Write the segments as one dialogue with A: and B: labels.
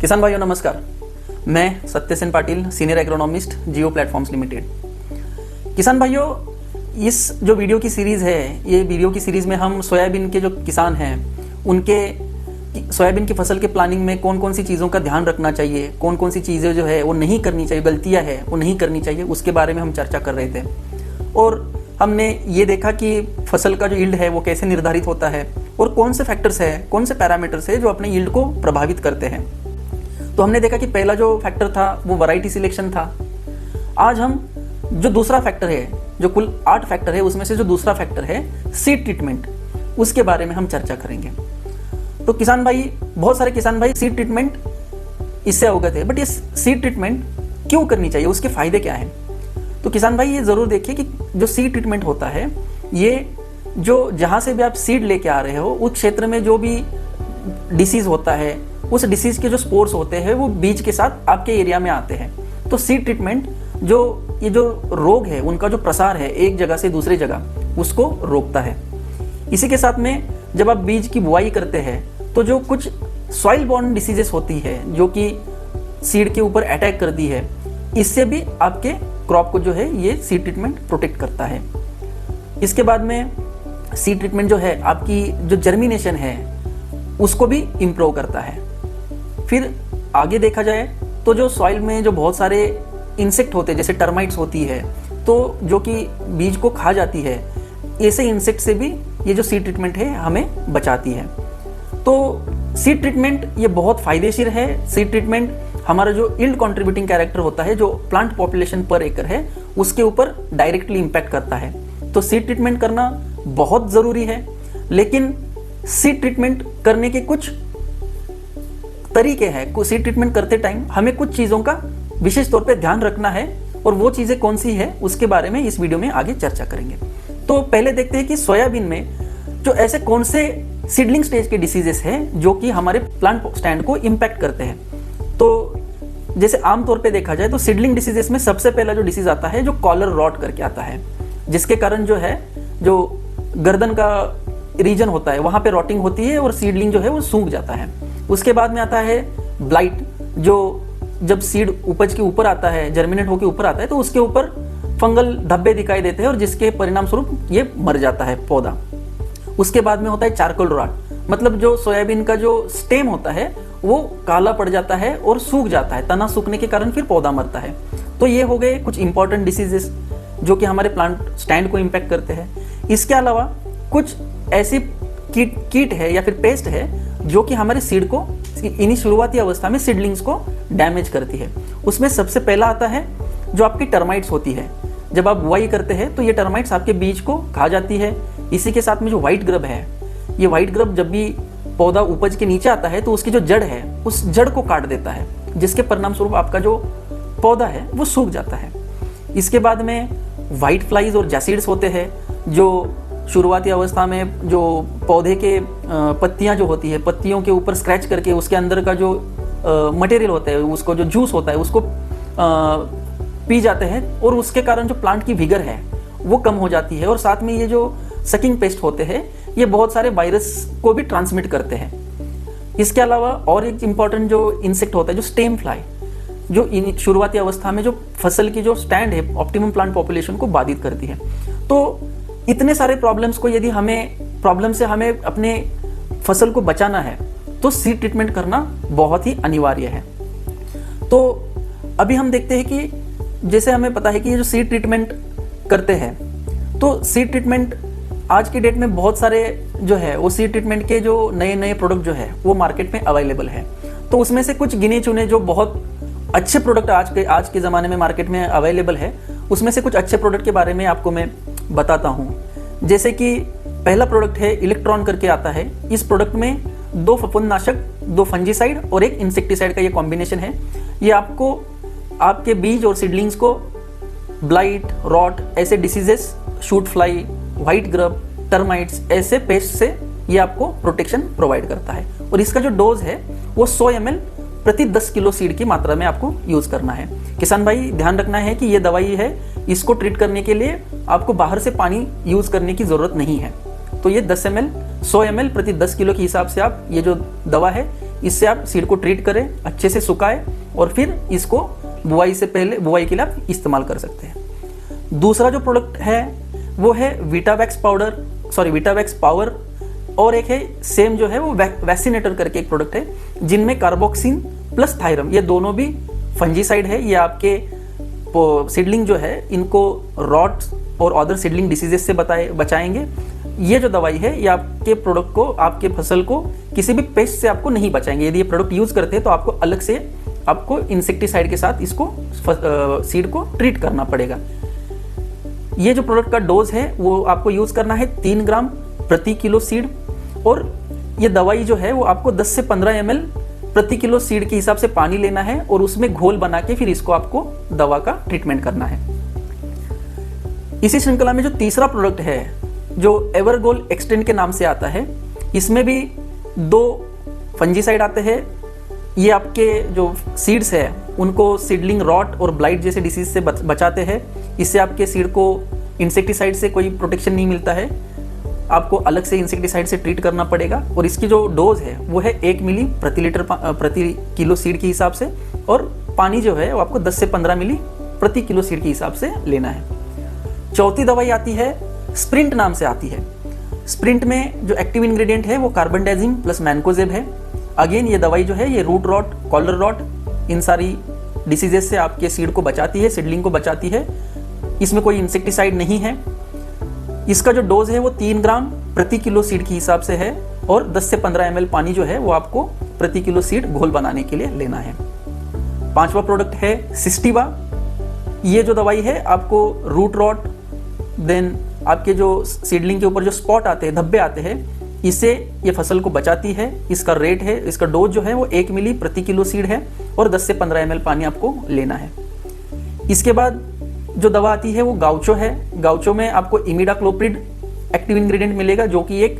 A: किसान भाइयों नमस्कार। मैं सत्यसेन पाटिल, सीनियर एग्रोनॉमिस्ट, जियो प्लेटफॉर्म्स लिमिटेड। किसान भाइयों, इस जो वीडियो की सीरीज़ है, ये वीडियो की सीरीज़ में हम सोयाबीन के जो किसान हैं उनके सोयाबीन की फसल के प्लानिंग में कौन कौन सी चीज़ों का ध्यान रखना चाहिए, कौन कौन सी चीज़ें जो है वो नहीं करनी चाहिए, गलतियाँ है वो नहीं करनी चाहिए, उसके बारे में हम चर्चा कर रहे थे। और हमने ये देखा कि फसल का जो यील्ड है वो कैसे निर्धारित होता है और कौन से फैक्टर्स है, कौन से पैरामीटर्स है जो अपने यील्ड को प्रभावित करते हैं। तो हमने देखा कि पहला जो फैक्टर था वो वैरायटी सिलेक्शन था। आज हम जो दूसरा फैक्टर है, जो कुल 8 फैक्टर है उसमें से जो दूसरा फैक्टर है सीड ट्रीटमेंट, उसके बारे में हम चर्चा करेंगे। तो किसान भाई, बहुत सारे किसान भाई सीड ट्रीटमेंट इससे अवगत है, बट ये सीड ट्रीटमेंट क्यों करनी चाहिए, उसके फायदे क्या हैं। तो किसान भाई ये ज़रूर देखिए कि जो सीड ट्रीटमेंट होता है, ये जो जहाँ से भी आप सीड लेके आ रहे हो उस क्षेत्र में जो भी डिसीज़ होता है, उस डिसीज़ के जो स्पोर्स होते हैं वो बीज के साथ आपके एरिया में आते हैं। तो सीड ट्रीटमेंट ये जो रोग है उनका जो प्रसार है एक जगह से दूसरी जगह, उसको रोकता है। इसी के साथ में जब आप बीज की बुआई करते हैं तो जो कुछ सॉइल बॉर्न डिसीजेस होती है जो कि सीड के ऊपर अटैक करती है, इससे भी आपके क्रॉप को जो है ये सीड ट्रीटमेंट प्रोटेक्ट करता है। इसके बाद में सीड ट्रीटमेंट जो है आपकी जो जर्मिनेशन है उसको भी इम्प्रूव करता है। फिर आगे देखा जाए तो जो सॉइल में जो बहुत सारे इंसेक्ट होते हैं, जैसे टर्माइट्स होती है, तो जो कि बीज को खा जाती है, ऐसे इंसेक्ट से भी ये जो सीड ट्रीटमेंट है हमें बचाती है। तो सीड ट्रीटमेंट ये बहुत फायदेशीर है। सीड ट्रीटमेंट हमारा जो यील्ड कंट्रीब्यूटिंग कैरेक्टर होता है, जो प्लांट पॉपुलेशन पर एकड़ है, उसके ऊपर डायरेक्टली इम्पैक्ट करता है। तो सीड ट्रीटमेंट करना बहुत ज़रूरी है, लेकिन सीड ट्रीटमेंट करने के कुछ तरीके हैं। सीड ट्रीटमेंट करते टाइम हमें कुछ चीज़ों का विशेष तौर पे ध्यान रखना है, और वो चीज़ें कौन सी है उसके बारे में इस वीडियो में आगे चर्चा करेंगे। तो पहले देखते हैं कि सोयाबीन में जो ऐसे कौन से सीडलिंग स्टेज के डिसीजेस हैं जो कि हमारे प्लांट स्टैंड को इम्पैक्ट करते हैं। तो जैसे आमतौर पे देखा जाए तो सीडलिंग डिसीजेस में सबसे पहला जो डिसीज आता है जो कॉलर रॉट करके आता है, जिसके कारण जो है जो गर्दन का रीजन होता है वहाँ पे रॉटिंग होती है और सीडलिंग जो है वो सूख जाता है। उसके बाद में आता है ब्लाइट, जो जब सीड उपज के ऊपर आता है, जर्मिनेट होकर ऊपर आता है, तो उसके ऊपर फंगल धब्बे दिखाई देते हैं और जिसके परिणाम स्वरूप ये मर जाता है पौधा। उसके बाद में होता है चारकोल रॉट, मतलब जो सोयाबीन का जो स्टेम होता है वो काला पड़ जाता है और सूख जाता है, तना सूखने के कारण फिर पौधा मरता है। तो ये हो गए कुछ इंपॉर्टेंट डिसीजेस जो कि हमारे प्लांट स्टैंड को इम्पैक्ट करते हैं। इसके अलावा कुछ ऐसी कीट है या फिर पेस्ट है जो कि हमारे सीड को इन्हीं शुरुआती अवस्था में सीडलिंग्स को डैमेज करती है। उसमें सबसे पहला आता है जो आपकी टर्माइट्स होती है। जब आप बुआई करते हैं तो ये टर्माइट्स आपके बीज को खा जाती है। इसी के साथ में जो व्हाइट ग्रब है, ये व्हाइट ग्रब जब भी पौधा उपज के नीचे आता है तो उसकी जो जड़ है उस जड़ को काट देता है, जिसके परिणाम स्वरूप आपका जो पौधा है वो सूख जाता है। इसके बाद में व्हाइट फ्लाइज और जैसिड्स होते हैं जो शुरुआती अवस्था में जो पौधे के पत्तियां जो होती है, पत्तियों के ऊपर स्क्रैच करके उसके अंदर का जो मटेरियल होता है, उसको जो जूस होता है उसको पी जाते हैं और उसके कारण जो प्लांट की विगर है वो कम हो जाती है। और साथ में ये जो सकिंग पेस्ट होते हैं ये बहुत सारे वायरस को भी ट्रांसमिट करते हैं। इसके अलावा और एक इम्पॉर्टेंट जो इंसेक्ट होता है जो स्टेम फ्लाई, जो शुरुआती अवस्था में जो फसल की जो स्टैंड है ऑप्टिमम प्लांट पॉपुलेशन को बाधित करती है। तो इतने सारे प्रॉब्लम्स को यदि प्रॉब्लम से हमें अपने फसल को बचाना है तो सीड ट्रीटमेंट करना बहुत ही अनिवार्य है। तो अभी हम देखते हैं कि जैसे हमें पता है कि ये जो सीड ट्रीटमेंट करते हैं, तो सीड ट्रीटमेंट आज की डेट में बहुत सारे जो है वो सीड ट्रीटमेंट के जो नए नए प्रोडक्ट जो है वो मार्केट में अवेलेबल है। तो उसमें से कुछ गिने चुने जो बहुत अच्छे प्रोडक्ट आज के ज़माने में मार्केट में अवेलेबल है, उसमें से कुछ अच्छे प्रोडक्ट के बारे में आपको मैं बताता हूँ। जैसे कि पहला प्रोडक्ट है इलेक्ट्रॉन करके आता है। इस प्रोडक्ट में 2 फफूंदनाशक, 2 फंजीसाइड और 1 इंसेक्टिसाइड का ये कॉम्बिनेशन है। ये आपको आपके बीज और सीडलिंग्स को ब्लाइट, रॉट ऐसे diseases, shoot fly, white grub, termites ऐसे पेस्ट से ये आपको प्रोटेक्शन प्रोवाइड करता है। और इसका जो डोज है वो 100 ml प्रति 10 किलो सीड की मात्रा में आपको यूज़ करना है। किसान भाई ध्यान रखना है कि ये दवाई है, इसको ट्रीट करने के लिए आपको बाहर से पानी यूज़ करने की ज़रूरत नहीं है। तो ये 10 ml 100 ml प्रति 10 किलो के हिसाब से आप ये जो दवा है इससे आप सीड को ट्रीट करें, अच्छे से सुखाएं और फिर इसको बुआई से पहले, बुआई के लिए आप इस्तेमाल कर सकते हैं। दूसरा जो प्रोडक्ट है वो है वीटावैक्स पावर, और एक है सेम जो है वो वैक्सीनेटर करके एक प्रोडक्ट है, जिनमें कार्बोक्सिन प्लस थायरम, ये दोनों भी फंजीसाइड है। ये आपके सीडलिंग जो है इनको रॉट और अदर सीडलिंग डिसीजेस से बचाएंगे। ये जो दवाई है ये आपके प्रोडक्ट को, आपके फसल को किसी भी पेस्ट से आपको नहीं बचाएंगे। यदि ये प्रोडक्ट यूज करते हैं तो आपको अलग से आपको इंसेक्टिसाइड के साथ इसको सीड को ट्रीट करना पड़ेगा। ये जो प्रोडक्ट का डोज है वो आपको यूज करना है 3 ग्राम प्रति किलो सीड, और ये दवाई जो है वो आपको 10 से 15 ml प्रति किलो सीड के हिसाब से पानी लेना है और उसमें घोल बना के फिर इसको आपको दवा का ट्रीटमेंट करना है। इसी श्रृंखला में जो तीसरा प्रोडक्ट है जो एवरगोल एक्सटेंड के नाम से आता है, इसमें भी 2 फंजीसाइड आते हैं। ये आपके जो सीड्स है उनको सीडलिंग रॉट और ब्लाइट जैसे डिसीज से बचाते हैं। इससे आपके सीड को इंसेक्टिसाइड से कोई प्रोटेक्शन नहीं मिलता है, आपको अलग से इंसेक्टिसाइड से ट्रीट करना पड़ेगा। और इसकी जो डोज है वो है 1 मिली प्रति किलो सीड के हिसाब से, और पानी जो है वो आपको 10 से 15 मिली प्रति किलो सीड के हिसाब से लेना है। चौथी दवाई आती है स्प्रिंट नाम से आती है। स्प्रिंट में जो एक्टिव इंग्रेडिएंट है वो कार्बेंडाजिम प्लस मैनकोजेब है। अगेन ये दवाई जो है ये रूट रॉट, कॉलर रॉट, इन सारी डिसीजेस से आपके सीड को बचाती है, सीडलिंग को बचाती है। इसमें कोई इंसेक्टिसाइड नहीं है। इसका जो डोज है वो 3 ग्राम प्रति किलो सीड के हिसाब से है, और 10 से 15 ml पानी जो है वो आपको प्रति किलो सीड घोल बनाने के लिए लेना है। 5वां प्रोडक्ट है सिस्टिवा। ये जो दवाई है आपको रूट रॉट, देन आपके जो सीडलिंग के ऊपर जो स्पॉट आते हैं, धब्बे आते हैं, इससे ये फसल को बचाती है। इसका रेट है, इसका डोज जो है वो 1 मिली प्रति किलो सीड है, और 10 से 15 ml पानी आपको लेना है। इसके बाद जो दवा आती है वो गाउचो है। गाउचो में आपको इमिडाक्लोप्रिड एक्टिव इंग्रेडिएंट मिलेगा, जो कि एक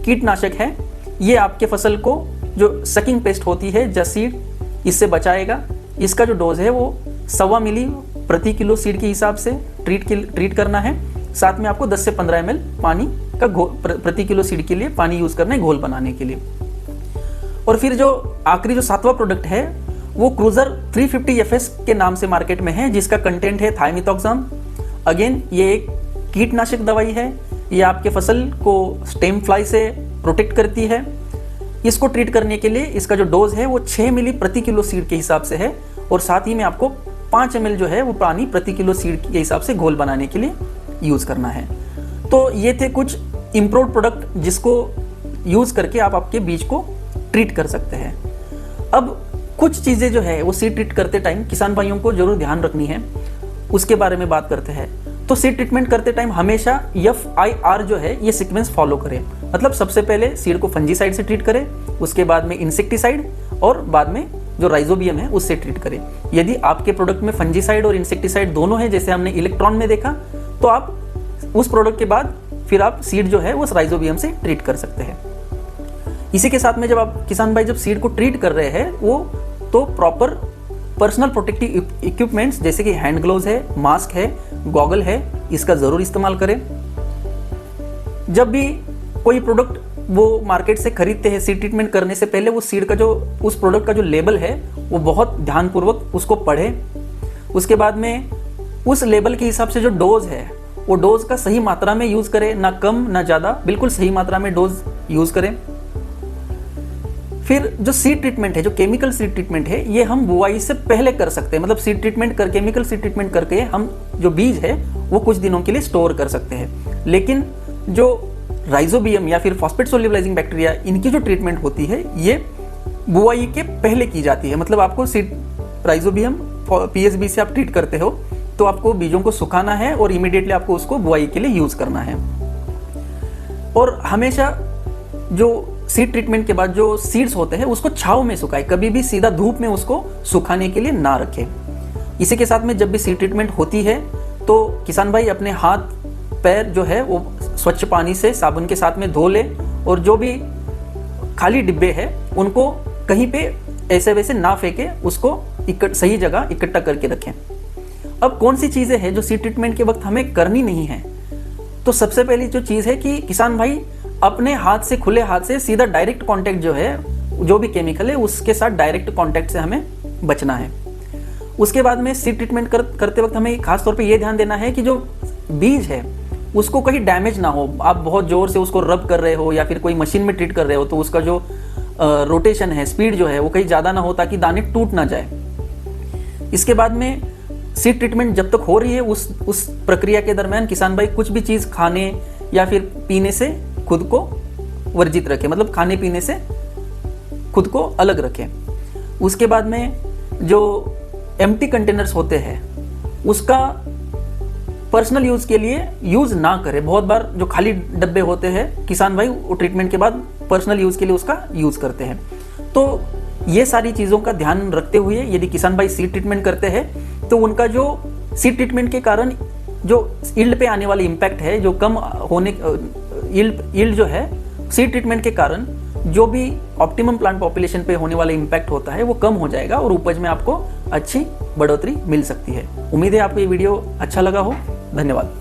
A: कीटनाशक है। ये आपके फसल को जो सकिंग पेस्ट होती है जसीड, इससे बचाएगा। इसका जो डोज है वो 1.25 मिली प्रति किलो सीड के हिसाब से ट्रीट करना है। साथ में आपको 10 से 15 ml पानी का प्रति किलो सीड के लिए पानी यूज करना है घोल बनाने के लिए। और फिर जो आखिरी जो 7वां प्रोडक्ट है वो क्रूजर 350 FS के नाम से मार्केट में है, जिसका कंटेंट है थाइमिथॉक्साम। अगेन ये एक कीटनाशक दवाई है। ये आपके फसल को स्टेम फ्लाई से प्रोटेक्ट करती है। इसको ट्रीट करने के लिए इसका जो डोज है वो 6 मिली प्रति किलो सीड के हिसाब से है, और साथ ही में आपको 5 ml जो है वो पानी प्रति किलो सीड के हिसाब से घोल बनाने के लिए यूज करना है। तो ये थे कुछ इम्प्रूव्ड प्रोडक्ट जिसको यूज करके आप आपके बीज को ट्रीट कर सकते हैं। अब कुछ चीजें जो है वो सीड ट्रीट करते टाइम किसान भाइयों को जरूर ध्यान रखनी है, उसके बारे में बात करते हैं। तो सीड ट्रीटमेंट करते टाइम हमेशा FIR जो है ये सीक्वेंस फॉलो करें। मतलब सबसे पहले सीड को फंजीसाइड से ट्रीट करें, उसके बाद में इंसेक्टिसाइड, और बाद में जो राइजोबियम है उससे ट्रीट करें। यदि आपके प्रोडक्ट में फंजीसाइड और इंसेक्टिसाइड दोनों है, जैसे हमने इलेक्ट्रॉन में देखा, तो आप उस प्रोडक्ट के बाद फिर आप सीड जो है वो राइजोबियम से ट्रीट कर सकते हैं। इसी के साथ में जब आप किसान भाई जब सीड को ट्रीट कर रहे हैं वो तो प्रॉपर पर्सनल प्रोटेक्टिव इक्विपमेंट्स जैसे कि हैंड ग्लोव्स है, मास्क है, गॉगल है, इसका जरूर इस्तेमाल करें। जब भी कोई प्रोडक्ट वो मार्केट से खरीदते हैं, सीड ट्रीटमेंट करने से पहले वो सीड का जो उस प्रोडक्ट का जो लेबल है वो बहुत ध्यानपूर्वक उसको पढ़ें। उसके बाद में उस लेबल के हिसाब से जो डोज है वो डोज का सही मात्रा में यूज करें, ना कम ना ज्यादा, बिल्कुल सही मात्रा में डोज यूज करें। फिर जो सीड ट्रीटमेंट है, जो केमिकल सीड ट्रीटमेंट है, ये हम बुआई से पहले कर सकते हैं। मतलब सीड ट्रीटमेंट कर केमिकल सीड ट्रीटमेंट करके हम जो बीज है वो कुछ दिनों के लिए स्टोर कर सकते हैं। लेकिन जो राइजोबियम या फिर फॉस्फेट सोल्युबलाइजिंग बैक्टीरिया, इनकी जो ट्रीटमेंट होती है ये बुआई के पहले की जाती है। मतलब आपको सीड राइजोबियम PSB से आप ट्रीट करते हो तो आपको बीजों को सुखाना है और इमीडिएटली आपको उसको बुआई के लिए यूज करना है। और हमेशा जो सीड ट्रीटमेंट के बाद जो सीड्स होते हैं उसको छांव में सुखाए, कभी भी सीधा धूप में उसको सुखाने के लिए ना रखें। इसी के साथ में जब भी सीड ट्रीटमेंट होती है तो किसान भाई अपने हाथ पैर जो है वो स्वच्छ पानी से साबुन के साथ में धो ले, और जो भी खाली डिब्बे है उनको कहीं पे ऐसे वैसे ना फेंके, उसको सही जगह इकट्ठा करके रखें। अब कौन सी चीजें हैं जो सीड ट्रीटमेंट के वक्त हमें करनी नहीं है? तो सबसे पहली जो चीज है कि किसान भाई अपने हाथ से, खुले हाथ से सीधा डायरेक्ट कांटेक्ट जो है जो भी केमिकल है उसके साथ डायरेक्ट कांटेक्ट से हमें बचना है। उसके बाद में सीड ट्रीटमेंट करते वक्त हमें खास तौर पे ये ध्यान देना है कि जो बीज है उसको कहीं डैमेज ना हो। आप बहुत जोर से उसको रब कर रहे हो या फिर कोई मशीन में ट्रीट कर रहे हो तो उसका जो रोटेशन है, स्पीड जो है वो कहीं ज़्यादा ना हो ताकि दाने टूट ना जाए। इसके बाद में सीड ट्रीटमेंट जब तक हो रही है उस प्रक्रिया के दरमियान किसान भाई कुछ भी चीज़ खाने या फिर पीने से खुद को वर्जित रखें, मतलब खाने पीने से खुद को अलग रखें। उसके बाद में जो एम्प्टी कंटेनर्स होते हैं उसका पर्सनल यूज़ के लिए यूज़ ना करें। बहुत बार जो खाली डब्बे होते हैं किसान भाई वो ट्रीटमेंट के बाद पर्सनल यूज़ के लिए उसका यूज़ करते हैं। तो ये सारी चीज़ों का ध्यान रखते हुए यदि किसान भाई सीड ट्रीटमेंट करते हैं तो उनका जो सीड ट्रीटमेंट के कारण जो यील्ड पे आने वाली इम्पैक्ट है, जो कम होने यील्ड जो है सीड ट्रीटमेंट के कारण जो भी ऑप्टिमम प्लांट पॉपुलेशन पे होने वाला इम्पैक्ट होता है वो कम हो जाएगा और उपज में आपको अच्छी बढ़ोतरी मिल सकती है। उम्मीद है आपको ये वीडियो अच्छा लगा हो। धन्यवाद।